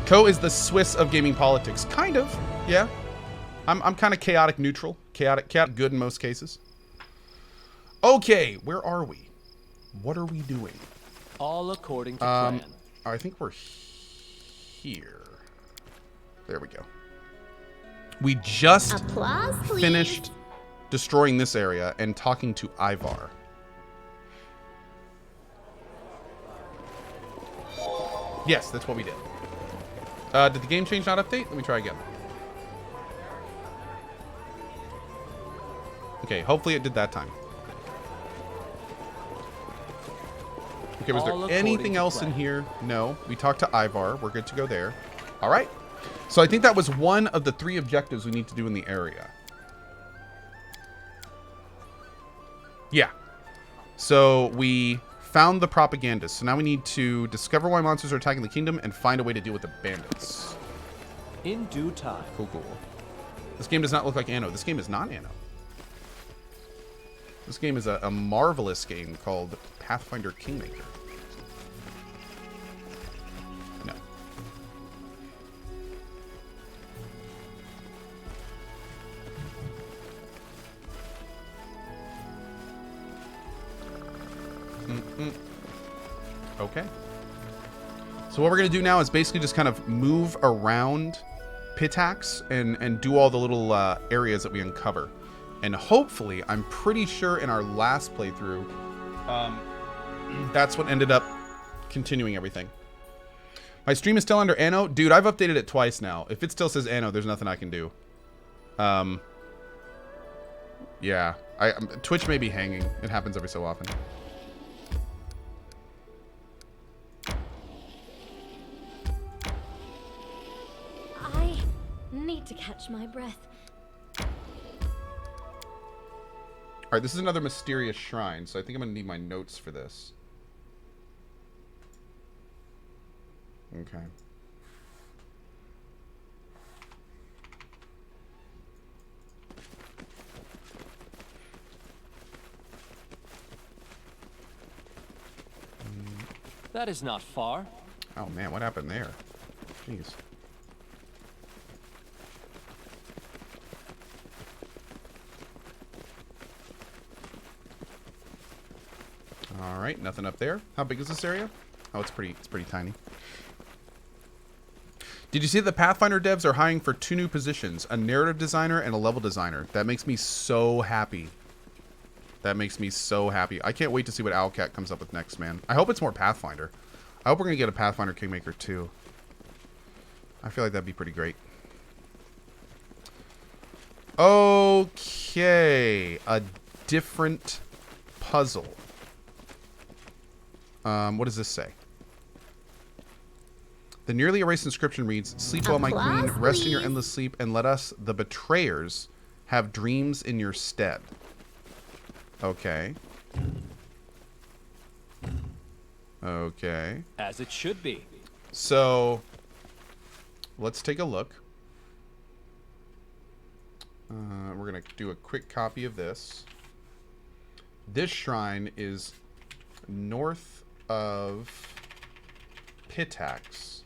Co is the Swiss of gaming politics. Kind of, yeah. I'm kind of chaotic neutral. Chaotic good in most cases. Okay, where are we? What are we doing? All according to plan. I think we're here. There we go. We just finished destroying this area and talking to Ivar. Yes, that's what we did. Did the game change not update? Let me try again. Okay, hopefully it did that time. Okay, was there anything else in here? No. We talked to Ivar. We're good to go there. All right. So I think that was one of the 3 objectives we need to do in the area. Yeah. So we found the propagandist. So now we need to discover why monsters are attacking the kingdom and find a way to deal with the bandits. In due time. Cool, cool. This game does not look like Anno. This game is not Anno. This game is a marvelous game called Pathfinder Kingmaker. No. Okay. So what we're going to do now is basically just kind of move around Pitax and do all the little areas that we uncover. And hopefully, I'm pretty sure in our last playthrough, that's what ended up continuing everything. My stream is still under Anno. Dude, I've updated it twice now. If it still says Anno, there's nothing I can do. Yeah. Twitch may be hanging. It happens every so often. I need to catch my breath. Alright, this is another mysterious shrine, so I think I'm going to need my notes for this. Okay. That is not far. Oh man, what happened there? Jeez. All right, nothing up there. How big is this area? Oh, it's pretty tiny. Did you see that the Pathfinder devs are hiring for 2 new positions, a narrative designer and a level designer? That makes me so happy. That makes me so happy. I can't wait to see what Owlcat comes up with next, man. I hope it's more Pathfinder. I hope we're going to get a Pathfinder Kingmaker too. I feel like that'd be pretty great. Okay. A different puzzle. What does this say? The nearly erased inscription reads, "Sleep well, my queen, rest in your endless sleep, and let us, the betrayers, have dreams in your stead." Okay. Okay. As it should be. So, let's take a look. We're going to do a quick copy of this. This shrine is north of Pitax.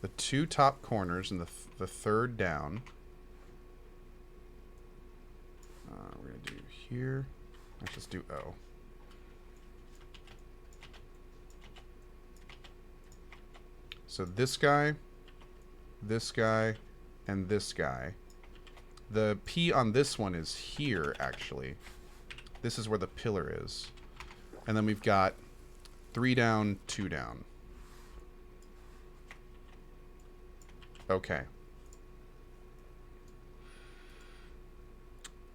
The 2 top corners and the 3rd down. We're going to do here. Let's just do O. So this guy, and this guy. The P on this one is here, actually. This is where the pillar is. And then we've got 3 down, 2 down. Okay.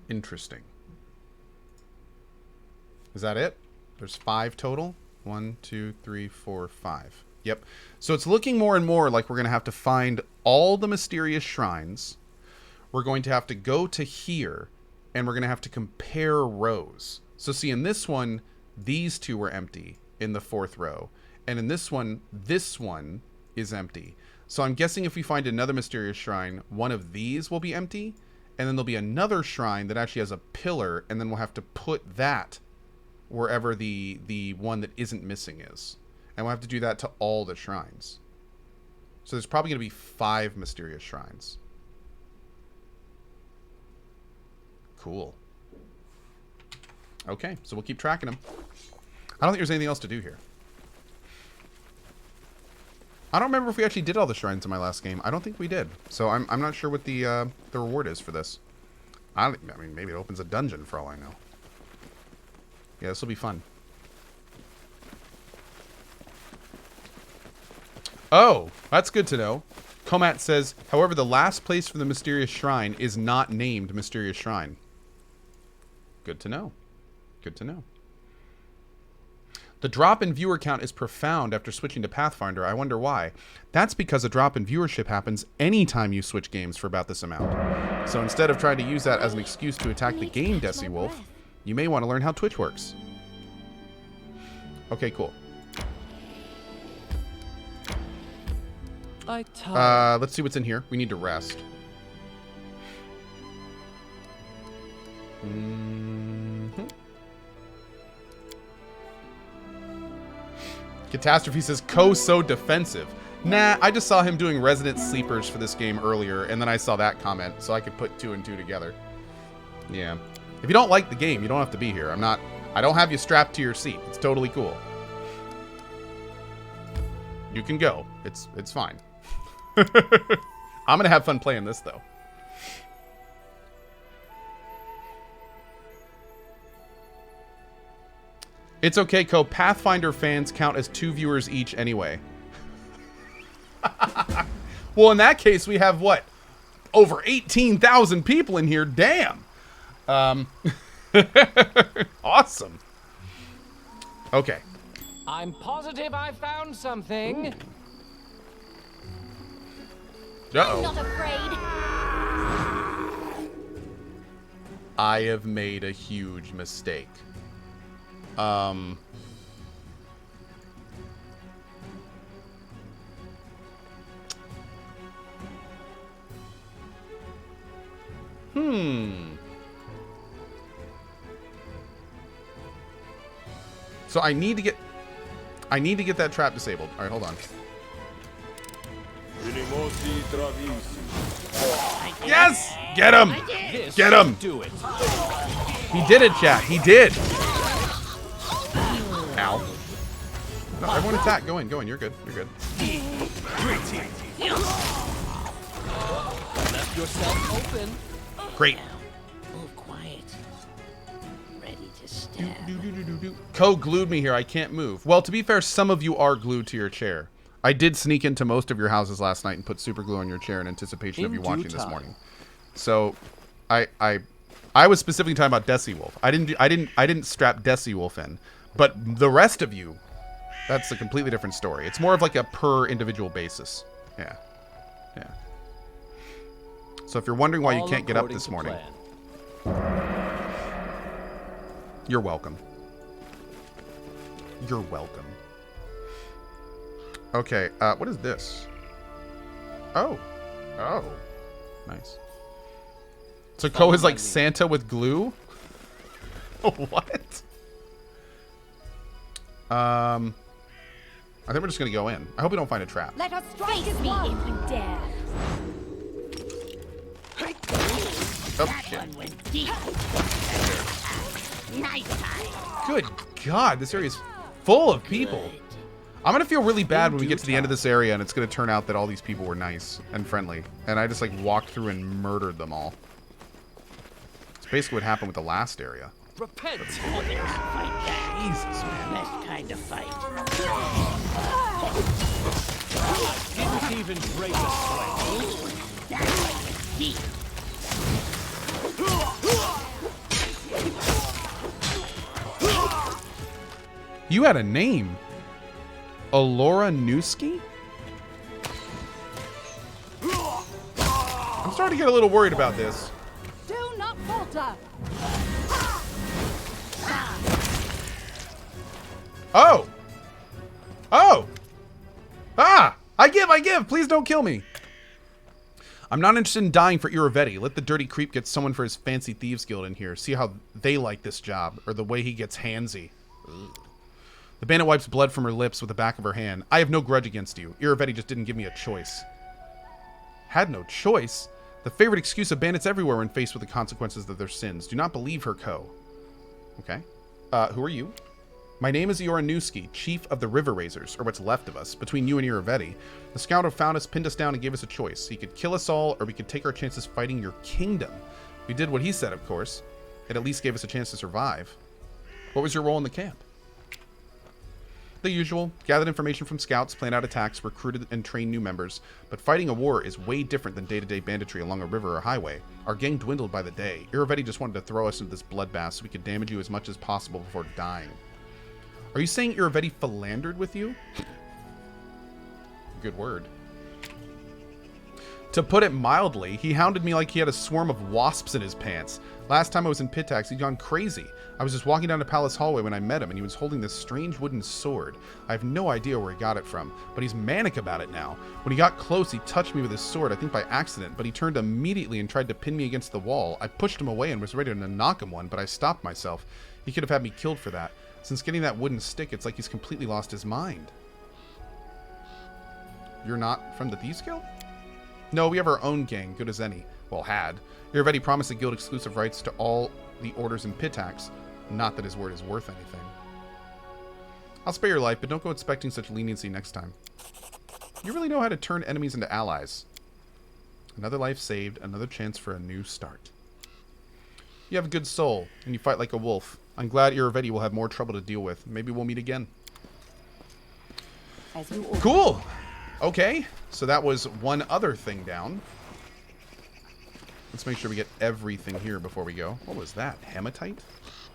Interesting. Is that it? There's 5 total? 1, 2, 3, 4, 5. Yep. So it's looking more and more like we're going to have to find all the mysterious shrines. We're going to have to go to here, and we're going to have to compare rows. So see, in this one, these 2 were empty in the 4th row. And in this one is empty. So I'm guessing if we find another mysterious shrine, one of these will be empty, and then there'll be another shrine that actually has a pillar, and then we'll have to put that wherever the one that isn't missing is. And we'll have to do that to all the shrines. So there's probably going to be 5 mysterious shrines. Cool. Okay, so we'll keep tracking them. I don't think there's anything else to do here. I don't remember if we actually did all the shrines in my last game. I don't think we did. So I'm not sure what the reward is for this. I mean, maybe it opens a dungeon for all I know. Yeah, this will be fun. Oh, that's good to know. Comat says, however, the last place for the mysterious shrine is not named Mysterious Shrine. Good to know. Good to know. The drop in viewer count is profound after switching to Pathfinder. I wonder why. That's because a drop in viewership happens anytime you switch games for about this amount. So instead of trying to use that as an excuse to attack the game, Desi Wolf, you may want to learn how Twitch works. Okay, cool. Let's see what's in here. We need to rest. Catastrophe says, so defensive. Nah, I just saw him doing Resident Sleepers for this game earlier, and then I saw that comment, so I could put 2 and 2 together. Yeah. If you don't like the game, you don't have to be here. I don't have you strapped to your seat. It's totally cool. You can go. It's fine. I'm gonna have fun playing this, though. It's okay, Co. Pathfinder fans count as 2 viewers each anyway. Well, in that case, we have, what? Over 18,000 people in here. Damn. Awesome. Okay. I'm positive I found something. Uh-oh. Not afraid. I have made a huge mistake. So I need to get that trap disabled. All right, hold on. Yes! Get him! Get him! Do it. He did it, chat. He did. Ow. No, everyone attack. Go in. You're good. You're good. Left yourself open. Great. Move quiet. Ready to stab. Co-glued me here. I can't move. Well, to be fair, some of you are glued to your chair. I did sneak into most of your houses last night and put super glue on your chair in anticipation of you watching this morning. So, I was specifically talking about Desi Wolf. I didn't strap Desi Wolf in, but the rest of you, that's a completely different story. It's more of like a per individual basis. Yeah. Yeah. So if you're wondering why you can't get up this morning, you're welcome. You're welcome. Okay, what is this? Oh. Oh. Nice. So Co is like Santa with glue? What? I think we're just gonna go in. I hope we don't find a trap. Let us strike me if you dare. Oh, That shit. one went deep. Nice time. Good God, this area is full of people. I'm gonna feel really bad when we get to the end of this area and it's gonna turn out that all these people were nice and friendly. And I just like walked through and murdered them all. It's basically what happened with the last area. Repent. Fight back. Jesus, man. Best kind of fight. Didn't even break a sweat. That one went deep. You had a name. Alora Newski? I'm starting to get a little worried about this. Do not falter. Oh! Oh! Ah! I give! Please don't kill me! I'm not interested in dying for Iravetti. Let the dirty creep get someone for his fancy thieves guild in here. See how they like this job, or the way he gets handsy. Ugh. The bandit wipes blood from her lips with the back of her hand. I have no grudge against you. Iravetti just didn't give me a choice. Had no choice? The favorite excuse of bandits everywhere when faced with the consequences of their sins. Do not believe her, Co. Okay. Who are you? My name is Ioranuski, chief of the River Razors, or what's left of us. Between you and Iravetti, the scoundrel found us, pinned us down, and gave us a choice. He could kill us all, or we could take our chances fighting your kingdom. We did what he said, of course. It at least gave us a chance to survive. What was your role in the camp? The usual. Gathered information from scouts, planned out attacks, recruited and trained new members. But fighting a war is way different than day-to-day banditry along a river or highway. Our gang dwindled by the day. Iravetti just wanted to throw us into this bloodbath so we could damage you as much as possible before dying. Are you saying Iravetti philandered with you? Good word. To put it mildly, he hounded me like he had a swarm of wasps in his pants. Last time I was in Pitax, he'd gone crazy. I was just walking down the palace hallway when I met him, and he was holding this strange wooden sword. I have no idea where he got it from, but he's manic about it now. When he got close, he touched me with his sword, I think by accident, but he turned immediately and tried to pin me against the wall. I pushed him away and was ready to knock him one, but I stopped myself. He could have had me killed for that. Since getting that wooden stick, it's like he's completely lost his mind. You're not from the Thieves Guild? No, we have our own gang, good as any. Well, had. Iravetti promised the guild exclusive rights to all the orders in Pitax. Not that his word is worth anything. I'll spare your life, but don't go expecting such leniency next time. You really know how to turn enemies into allies. Another life saved, another chance for a new start. You have a good soul, and you fight like a wolf. I'm glad Iravetti will have more trouble to deal with. Maybe we'll meet again. Cool! Okay, so that was one other thing down. Let's make sure we get everything here before we go. What was that? Hematite?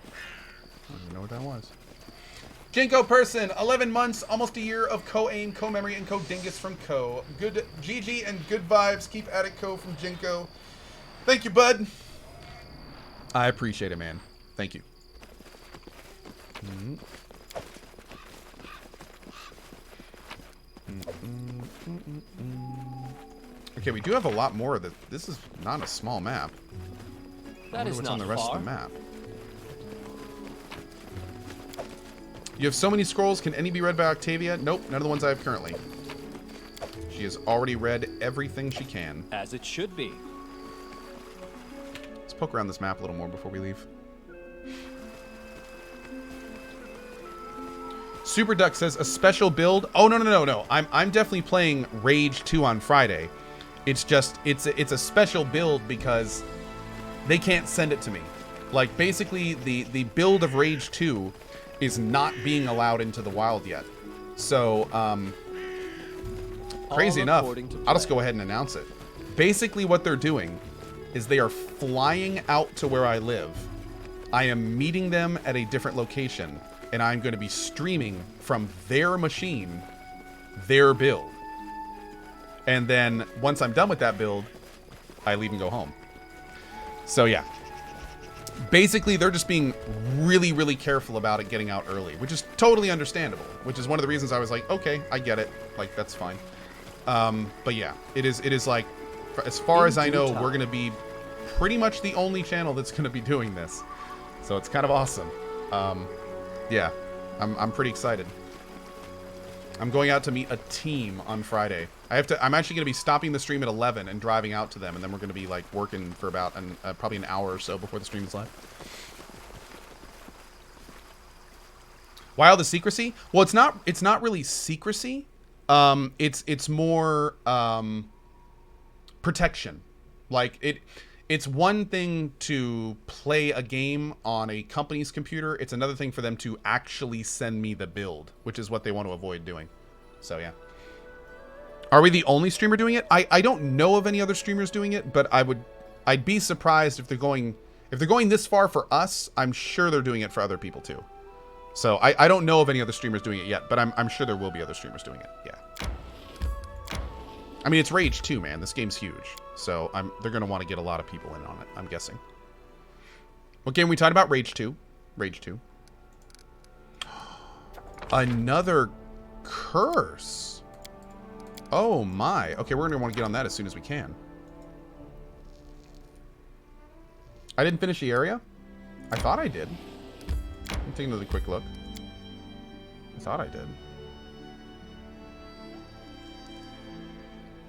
I don't even know what that was. Jinko person, 11 months, almost a year of co-aim, co-memory, and co-dingus from Co. Good GG and good vibes. Keep at it, Co from Jinko. Thank you, bud. I appreciate it, man. Thank you. Okay, we do have a lot more of this. This is not a small map. That is what's not on the rest far. of the map. You have so many scrolls. Can any be read by Octavia? Nope, none of the ones I have currently. She has already read everything she can. As it should be. Let's poke around this map a little more before we leave. Super Duck says a special build. Oh, no. I'm definitely playing Rage 2 on Friday. It's just it's a special build because they can't send it to me. Like basically the build of Rage 2 is not being allowed into the wild yet. So crazy enough, I'll just go ahead and announce it. Basically what they're doing is they are flying out to where I live. I am meeting them at a different location, and I'm going to be streaming from their machine, their build. And then once I'm done with that build, I leave and go home. So yeah. Basically, they're just being really, really careful about it getting out early, which is totally understandable, which is one of the reasons I was like, okay, I get it. Like, that's fine. But yeah, it is like, as far as I know, we're going to be pretty much the only channel that's going to be doing this. So it's kind of awesome. Yeah, I'm pretty excited. I'm going out to meet a team on Friday. I'm actually going to be stopping the stream at 11 and driving out to them, and then we're going to be like working for about probably an hour or so before the stream is live. Why all the secrecy? Well, it's not really secrecy. It's more protection. Like it's one thing to play a game on a company's computer. It's another thing for them to actually send me the build, which is what they want to avoid doing. So yeah. Are we the only streamer doing it? I don't know of any other streamers doing it, but I'd be surprised if they're going this far for us. I'm sure they're doing it for other people too. So I don't know of any other streamers doing it yet, but I'm sure there will be other streamers doing it. Yeah. I mean, it's Rage 2, man. This game's huge. So they're going to want to get a lot of people in on it, I'm guessing. What game are we talking about? Rage 2. Rage 2. Another curse. Oh my. Okay, we're going to want to get on that as soon as we can. I didn't finish the area? I thought I did. Let me take another quick look. I thought I did.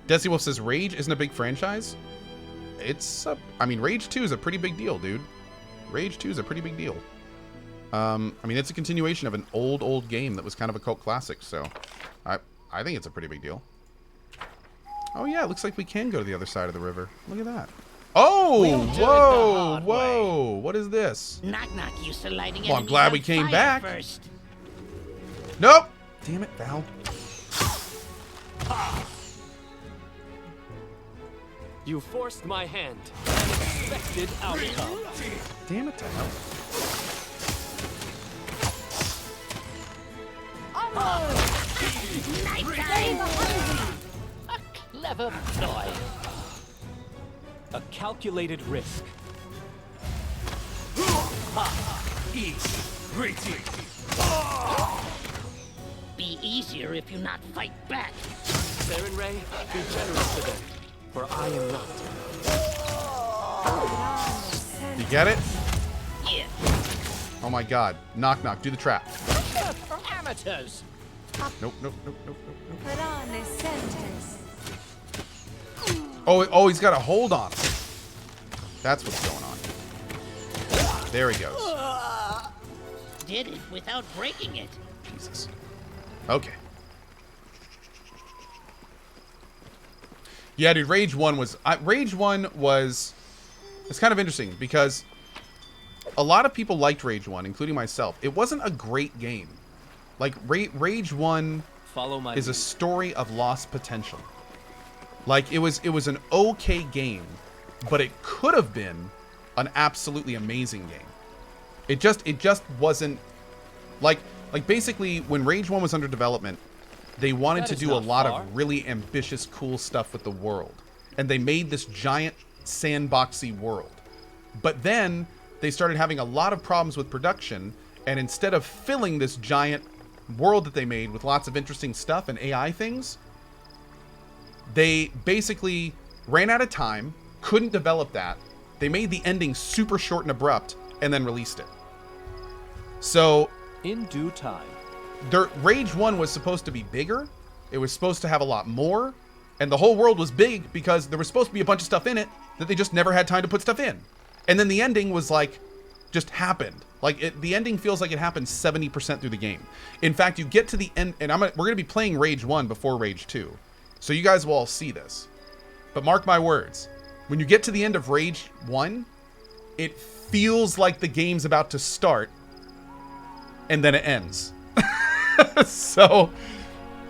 Desi Wolf says, Rage isn't a big franchise? It's a... I mean, Rage 2 is a pretty big deal, dude. Rage 2 is a pretty big deal. I mean, it's a continuation of an old game that was kind of a cult classic, so... I think it's a pretty big deal. Oh, yeah, it looks like we can go to the other side of the river. Look at that. Oh! We'll do it the Whoa! hard Whoa! What is this? Knock knock used to lighting Well, I'm enemies glad on we came fire back. First. Nope! Damn it, Val. You forced my hand. Unexpected outcome. Damn it, Val. A clever ploy. A calculated risk. Be easier if you not fight back. Baron Ray, be generous to them, for I am not. You get it? Yeah. Oh my god. Knock, knock. Do the trap. For amateurs. Nope, nope, nope, nope, nope, nope. Parane sentes. Oh, he's got a hold on him. That's what's going on. There he goes. Did it without breaking it. Jesus. Okay. Yeah, dude, Rage 1 was... Rage 1 was... It's kind of interesting because a lot of people liked Rage 1, including myself. It wasn't a great game. Like, Rage 1 Follow my is a lead. story of lost potential. Like, it was an okay game, but it could have been an absolutely amazing game. It just wasn't... Like basically, when Rage 1 was under development, they wanted That to is do a not lot far. of really ambitious, cool stuff with the world. And they made this giant sandboxy world. But then they started having a lot of problems with production, and instead of filling this giant world that they made with lots of interesting stuff and AI things, they basically ran out of time, couldn't develop that. They made the ending super short and abrupt, and then released it. So In due time. Rage 1 was supposed to be bigger. It was supposed to have a lot more. And the whole world was big because there was supposed to be a bunch of stuff in it that they just never had time to put stuff in. And then the ending was like, just happened. Like, the ending feels like it happened 70% through the game. In fact, you get to the end, and we're going to be playing Rage 1 before Rage 2. So you guys will all see this. But mark my words. When you get to the end of Rage 1, it feels like the game's about to start, and then it ends. So,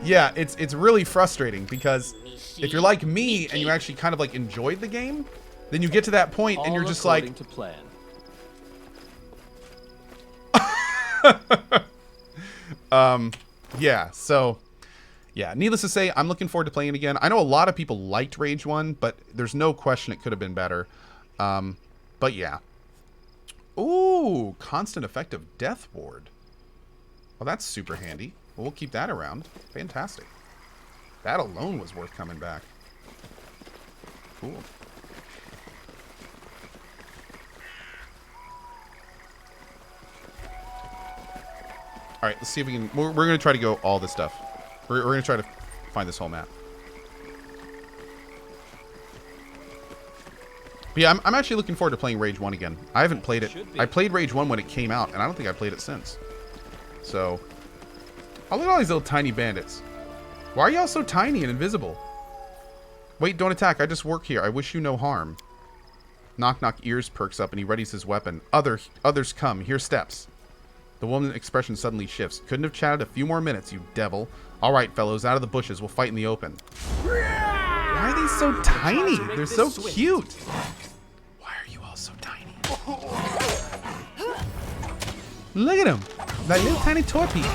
yeah, it's really frustrating because if you're like me and you actually kind of like enjoyed the game, then you get to that point and All you're just like, according to plan. yeah, so, yeah, needless to say, I'm looking forward to playing it again. I know a lot of people liked Rage 1, but there's no question it could have been better. But yeah. Ooh, constant effective death ward. Well, that's super handy. Well, we'll keep that around. Fantastic. That alone was worth coming back. Cool. All right, let's see if we can... We're going to try to go all this stuff. We're going to try to find this whole map. But yeah, I'm actually looking forward to playing Rage 1 again. I haven't played it. Should be. I played Rage 1 when it came out, and I don't think I played it since. So... Oh, look at all these little tiny bandits. Why are y'all so tiny and invisible? Wait, don't attack. I just work here. I wish you no harm. Knock Knock ears perks up, and he readies his weapon. Others come. Hear steps. The woman's expression suddenly shifts. Couldn't have chatted a few more minutes, you devil. All right, fellows, out of the bushes. We'll fight in the open. Why are they so tiny? They're so cute. Why are you all so tiny? Look at them. Like little tiny toy people.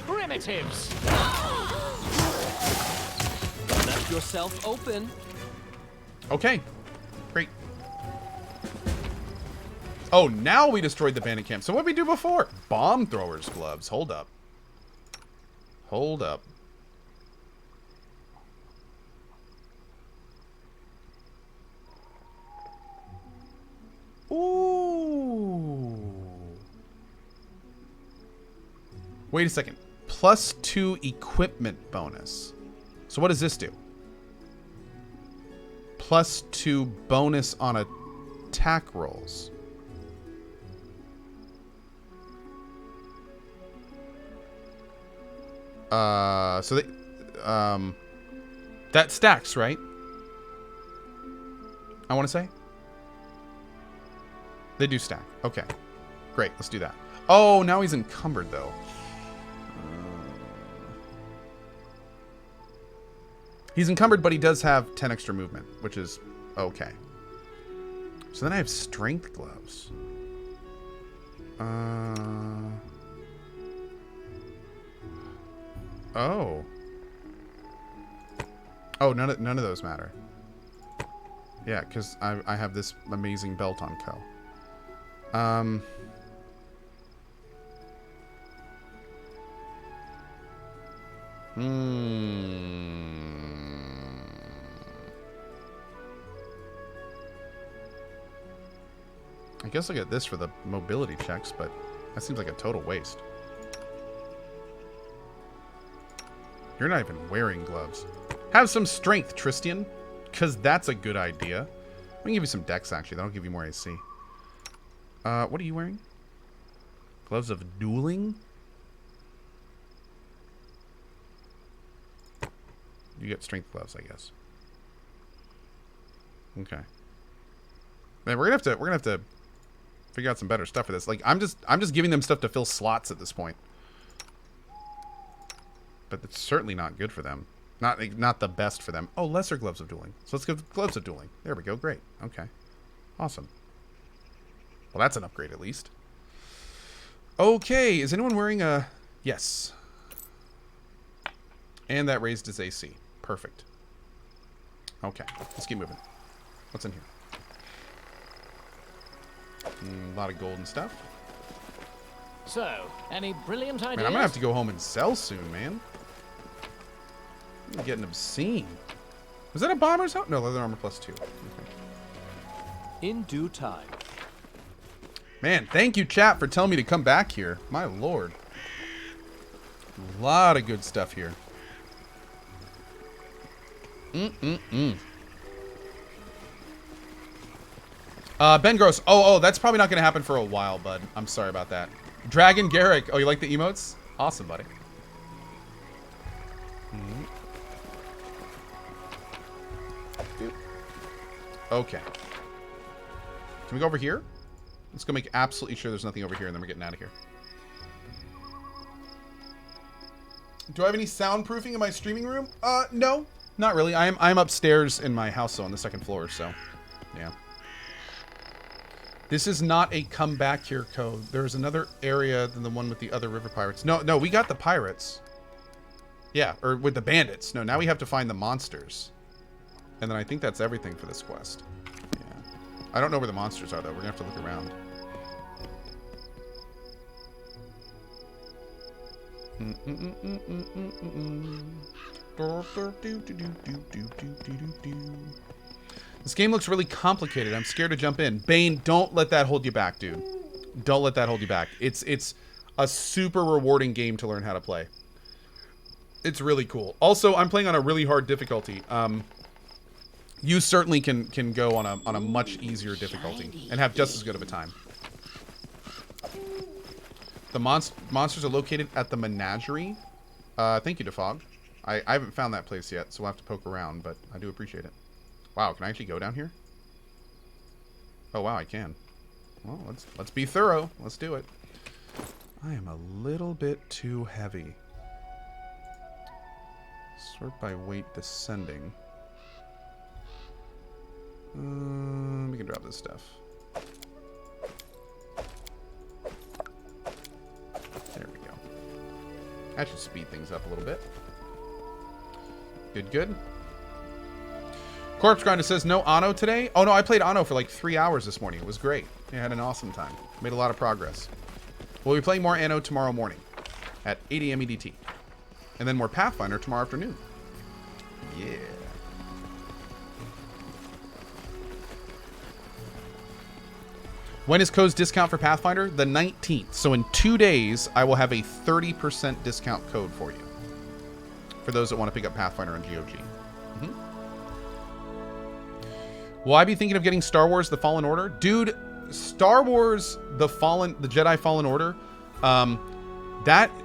Primitives. Let yourself open. Okay. Oh, now we destroyed the bandit camp. So what did we do before? Bomb throwers gloves. Hold up. Hold up. Ooh. Wait a second. +2 equipment bonus. So what does this do? +2 bonus on attack rolls. So they, that stacks, right? I want to say. They do stack. Okay. Great. Let's do that. Oh, now he's encumbered, though. He's encumbered, but he does have 10 extra movement, which is okay. So then I have strength gloves. Oh. Oh, none of those matter. Yeah, because I have this amazing belt on Co. I guess I'll get this for the mobility checks, but that seems like a total waste. You're not even wearing gloves. Have some strength, Tristian, because that's a good idea. I can give you some dex, actually. That'll give you more AC. What are you wearing? Gloves of dueling? You get strength gloves, I guess. Okay. Man, we're gonna have to figure out some better stuff for this. Like, I'm just giving them stuff to fill slots at this point. But it's certainly not good for them. Not the best for them. Oh, lesser gloves of dueling. So let's give gloves of dueling. There we go. Great. Okay. Awesome. Well, that's an upgrade at least. Okay. Is anyone wearing a... Yes. And that raised his AC. Perfect. Okay. Let's keep moving. What's in here? A lot of golden stuff. So, any brilliant ideas? Man, I'm gonna have to go home and sell soon, man. I'm getting obscene. Was that a bomber's house? No, leather armor +2. Okay. In due time. Man, thank you, chat, for telling me to come back here. My lord. A lot of good stuff here. Ben Gross. Oh, that's probably not going to happen for a while, bud. I'm sorry about that. Dragon Garrick. Oh, you like the emotes? Awesome, buddy. Okay. Can we go over here? Let's go make absolutely sure there's nothing over here, and then we're getting out of here. Do I have any soundproofing in my streaming room? No. Not really. I'm upstairs in my house, though, on the second floor, so... Yeah. This is not a come back here code. There's another area than the one with the other river pirates. No, we got the pirates. Yeah, or with the bandits. No, now we have to find the monsters. And then I think that's everything for this quest. Yeah. I don't know where the monsters are, though. We're going to have to look around. This game looks really complicated. I'm scared to jump in. Bane, don't let that hold you back, dude. Don't let that hold you back. It's a super rewarding game to learn how to play. It's really cool. Also, I'm playing on a really hard difficulty. You certainly can go on a much easier difficulty and have just as good of a time. The monsters are located at the menagerie. Thank you, DeFog. I haven't found that place yet, so we'll have to poke around, but I do appreciate it. Wow, can I actually go down here? Oh wow, I can. Well, let's be thorough. Let's do it. I am a little bit too heavy. Sort by weight descending. We can drop this stuff. There we go. That should speed things up a little bit. Good. Corpse Grinder says no Anno today. Oh no, I played Anno for like 3 hours this morning. It was great. I had an awesome time. Made a lot of progress. We'll be playing more Anno tomorrow morning at 8 a.m. EDT. And then more Pathfinder tomorrow afternoon. Yeah. When is Code's discount for Pathfinder? The 19th. So in 2 days, I will have a 30% discount code for you. For those that want to pick up Pathfinder on GOG. Will I be thinking of getting Star Wars The Fallen Order? Dude, Star Wars The Jedi Fallen Order,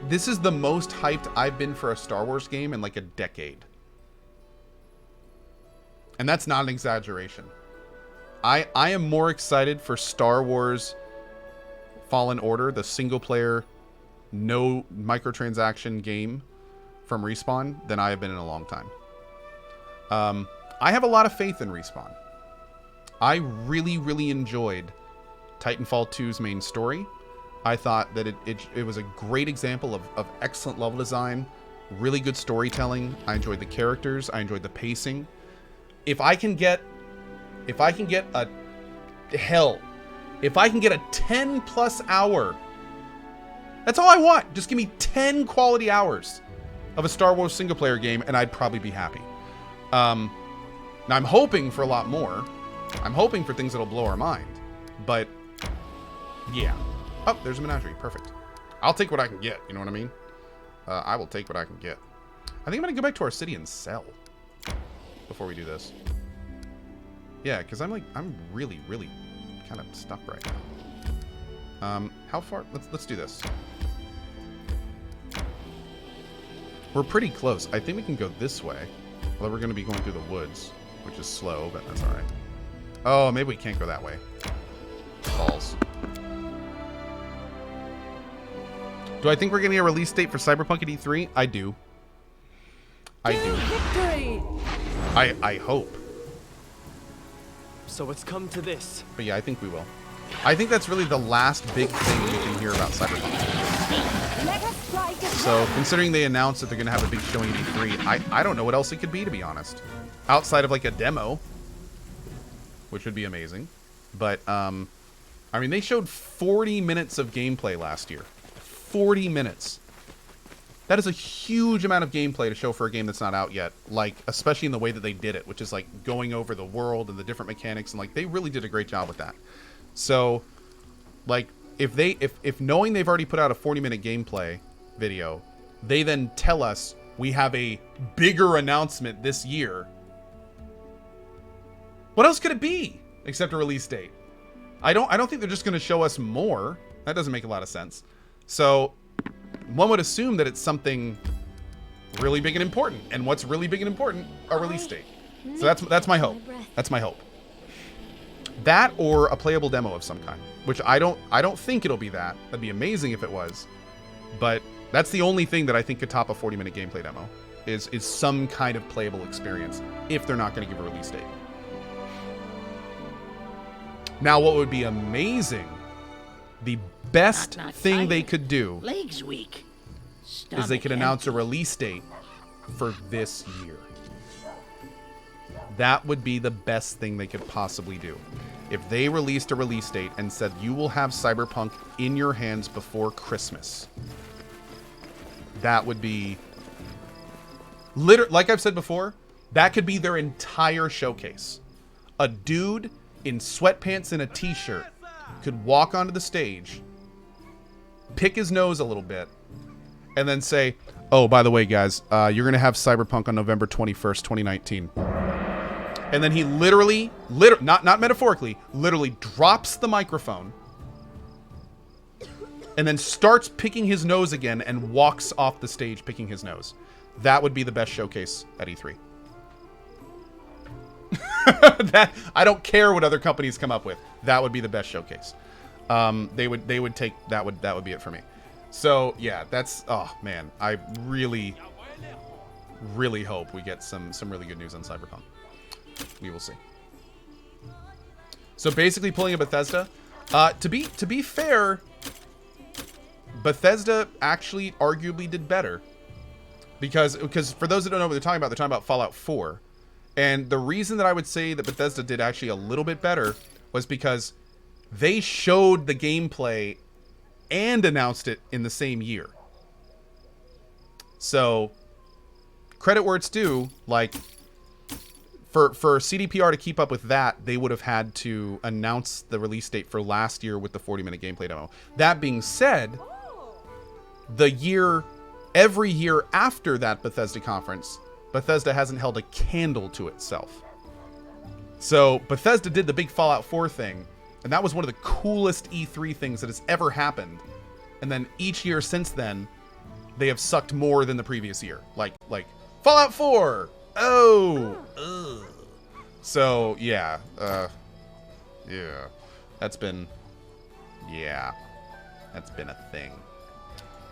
this is the most hyped I've been for a Star Wars game in like a decade. And that's not an exaggeration. I am more excited for Star Wars Fallen Order, the single player, no microtransaction game from Respawn, than I have been in a long time. I have a lot of faith in Respawn. I really, really enjoyed Titanfall 2's main story. I thought that it was a great example of excellent level design, really good storytelling. I enjoyed the characters. I enjoyed the pacing. If I can get a 10 plus hour, that's all I want. Just give me 10 quality hours of a Star Wars single player game and I'd probably be happy. Now I'm hoping for a lot more. I'm hoping for things that'll blow our mind, but yeah. Oh, there's a menagerie. Perfect. I'll take what I can get. You know what I mean? I will take what I can get. I think I'm going to go back to our city and sell before we do this. Yeah, because I'm really, really kind of stuck right now. How far? Let's do this. We're pretty close. I think we can go this way. Although we're going to be going through the woods, which is slow, but that's all right. Oh, maybe we can't go that way. Balls. Do I think we're getting a release date for Cyberpunk at E3? I do. I do. Victory! I hope. So it's come to this. But yeah, I think we will. I think that's really the last big thing we can hear about Cyberpunk. So, considering they announced that they're going to have a big showing at E3, I don't know what else it could be, to be honest. Outside of like a demo, which would be amazing. But, I mean, they showed 40 minutes of gameplay last year. 40 minutes. That is a huge amount of gameplay to show for a game that's not out yet. Like, especially in the way that they did it, which is like going over the world and the different mechanics, and like they really did a great job with that. So, like, if knowing they've already put out a 40-minute gameplay video, they then tell us we have a bigger announcement this year. What else could it be except a release date? I don't think they're just going to show us more. That doesn't make a lot of sense. So, one would assume that it's something really big and important. And what's really big and important? A release date. So that's my hope. That's my hope. That or a playable demo of some kind, which I don't think it'll be that. That'd be amazing if it was. But that's the only thing that I think could top a 40-minute gameplay demo is some kind of playable experience if they're not going to give a release date. Now, what would be amazing, the best thing they could do Legs weak. is they could announce a release date for this year. That would be the best thing they could possibly do. If they released a release date and said, you will have Cyberpunk in your hands before Christmas. That would be... like I've said before, that could be their entire showcase. A dude in sweatpants and a t-shirt could walk onto the stage, pick his nose a little bit, and then say, oh, by the way, guys, you're going to have Cyberpunk on November 21st, 2019. And then he literally, not metaphorically, literally drops the microphone and then starts picking his nose again and walks off the stage picking his nose. That would be the best showcase at E3. I don't care what other companies come up with. That would be the best showcase. They would take that would be it for me. So yeah, that's, oh man, I really hope we get some really good news on Cyberpunk. We will see. So basically pulling a Bethesda. To be fair, Bethesda actually arguably did better. Because for those that don't know what they're talking about Fallout 4. And the reason that I would say that Bethesda did actually a little bit better was because they showed the gameplay and announced it in the same year. So, credit where it's due, like, for CDPR to keep up with that, they would have had to announce the release date for last year with the 40-minute gameplay demo. That being said, every year after that Bethesda conference, Bethesda hasn't held a candle to itself. So Bethesda did the big Fallout 4 thing, and that was one of the coolest E3 things that has ever happened. And then each year since then, they have sucked more than the previous year. Like Fallout 4. Oh. Ugh. So yeah. Yeah. That's been a thing.